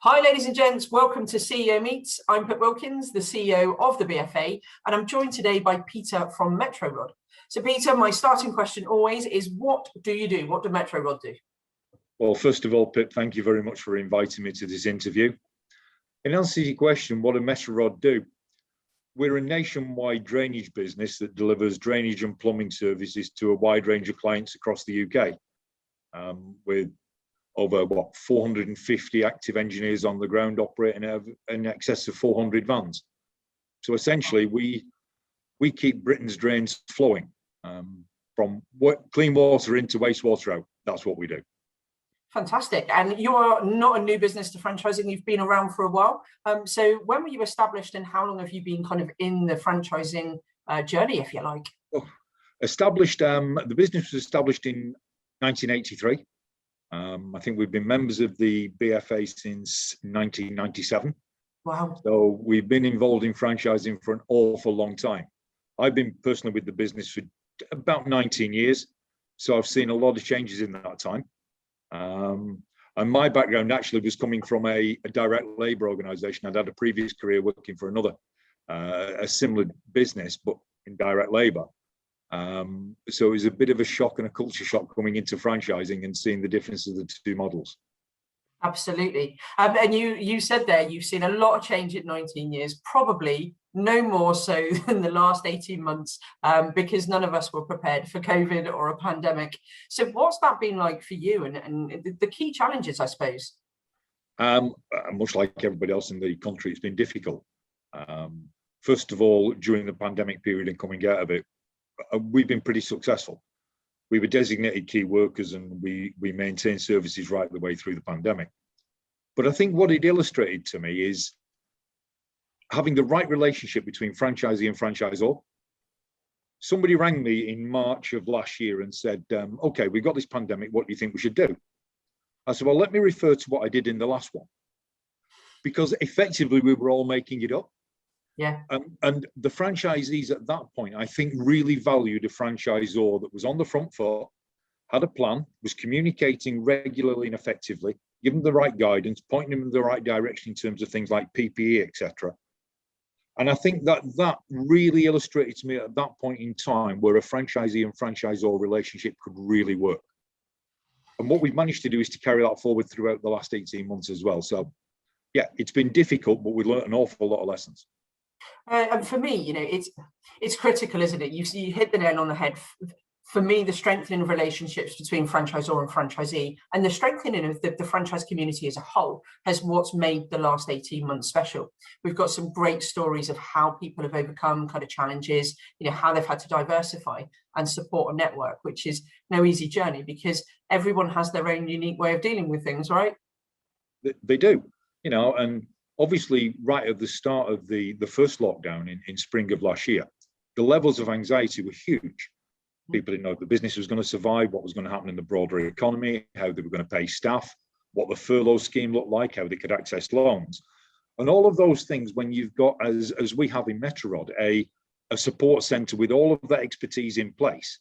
Hi, ladies and gents. Welcome to CEO Meets. I'm Pip Wilkins, the CEO of the BFA, and I'm joined today by Peter from Metro Rod. So, Peter, my starting question always is, what do you do? What do Metro Rod do? Well, first of all, Pip, thank you very much for inviting me to this interview. In answer to your question, what do Metro Rod do? We're a nationwide drainage business that delivers drainage and plumbing services to a wide range of clients across the UK, with over 450 active engineers on the ground operating in excess of 400 vans. So essentially, we keep Britain's drains flowing from clean water into wastewater out. That's what we do. Fantastic. And you are not a new business to franchising. You've been around for a while. So when were you established, and how long have you been kind of in the franchising journey, if you like? Well, the business was established in 1983. I think we've been members of the BFA since 1997. Wow. So we've been involved in franchising for an awful long time. I've been personally with the business for about 19 years. So I've seen a lot of changes in that time. And my background actually was coming from a direct labour organisation. I'd had a previous career working for another, a similar business, but in direct labour. So it was a bit of a shock and a culture shock coming into franchising and seeing the difference of the two models. Absolutely. And you said there you've seen a lot of change in 19 years, probably no more so than the last 18 months, because none of us were prepared for COVID or a pandemic. So what's that been like for you, and the key challenges, I suppose? Much like everybody else in the country, it's been difficult. First of all, during the pandemic period and coming out of it, we've been pretty successful. We were designated key workers, and we maintained services right the way through the pandemic. But I think what it illustrated to me is having the right relationship between franchisee and franchisor. Somebody rang me in March of last year and said, okay, we've got this pandemic, what do you think we should do? I said, well, let me refer to what I did in the last one, because effectively we were all making it up. Yeah. And the franchisees at that point, I think, really valued a franchisor that was on the front foot, had a plan, was communicating regularly and effectively, giving them the right guidance, pointing them in the right direction in terms of things like PPE, etc. And I think that really illustrated to me at that point in time where a franchisee and franchisor relationship could really work. And what we've managed to do is to carry that forward throughout the last 18 months as well. So, yeah, it's been difficult, but we learned an awful lot of lessons. And for me, it's critical, isn't it? You hit the nail on the head. For me, the strengthening of relationships between franchisor and franchisee, and the strengthening of the franchise community as a whole, has what's made the last 18 months special. We've got some great stories of how people have overcome kind of challenges, how they've had to diversify and support a network, which is no easy journey, because everyone has their own unique way of dealing with things, right? They do, and obviously, right at the start of the first lockdown in spring of last year, the levels of anxiety were huge. People didn't know if the business was going to survive, what was going to happen in the broader economy, how they were going to pay staff, what the furlough scheme looked like, how they could access loans. And all of those things, when you've got, as we have in Metro Rod, a support centre with all of that expertise in place,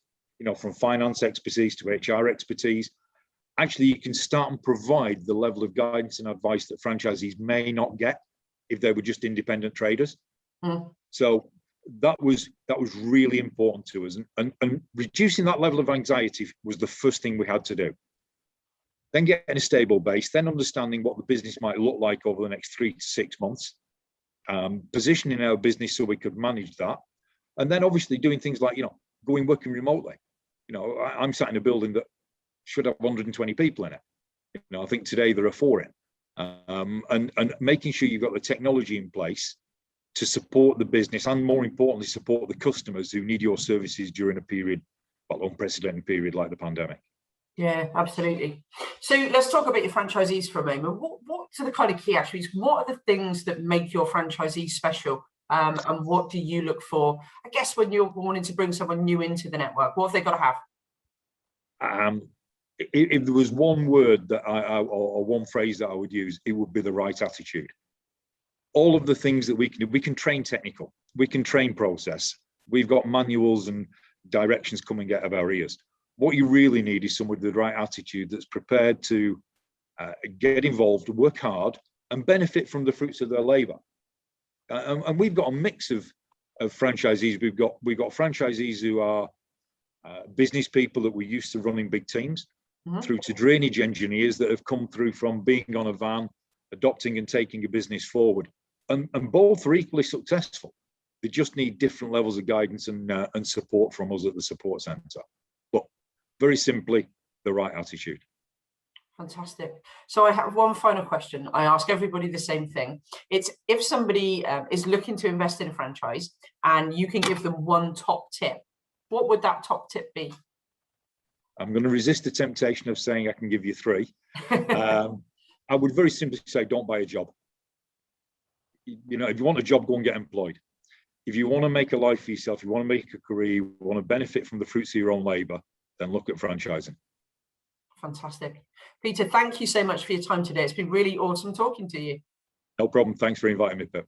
from finance expertise to HR expertise, actually, you can start and provide the level of guidance and advice that franchisees may not get if they were just independent traders. So that was really important to us, and reducing that level of anxiety was the first thing we had to do. Then getting a stable base, then understanding what the business might look like over the next 3 to 6 months, positioning our business so we could manage that, and then obviously doing things like working remotely. I'm sat in a building that should have 120 people in it. I think today there are 4 in, and making sure you've got the technology in place to support the business, and more importantly, support the customers who need your services during a period, unprecedented period like the pandemic. Yeah, absolutely. So let's talk about your franchisees for a moment. What are the kind of key attributes? What are the things that make your franchisees special? And what do you look for, I guess, when you're wanting to bring someone new into the network? What have they got to have? If there was one word that or one phrase that I would use, it would be the right attitude. All of the things that we can do, we can train technical, we can train process. We've got manuals and directions coming out of our ears. What you really need is someone with the right attitude that's prepared to get involved, work hard, and benefit from the fruits of their labour. And we've got a mix of franchisees. We've got franchisees who are business people that we're used to running big teams, through to drainage engineers that have come through from being on a van, adopting and taking a business forward. And both are equally successful. They just need different levels of guidance and support from us at the support centre. But very simply, the right attitude. Fantastic. So I have one final question. I ask everybody the same thing. It's if somebody is looking to invest in a franchise and you can give them one top tip, what would that top tip be? I'm going to resist the temptation of saying I can give you three. I would very simply say, don't buy a job. You know, if you want a job, go and get employed. If you want to make a life for yourself, you want to make a career, you want to benefit from the fruits of your own labour, then look at franchising. Fantastic. Peter, thank you so much for your time today. It's been really awesome talking to you. No problem. Thanks for inviting me, Pip.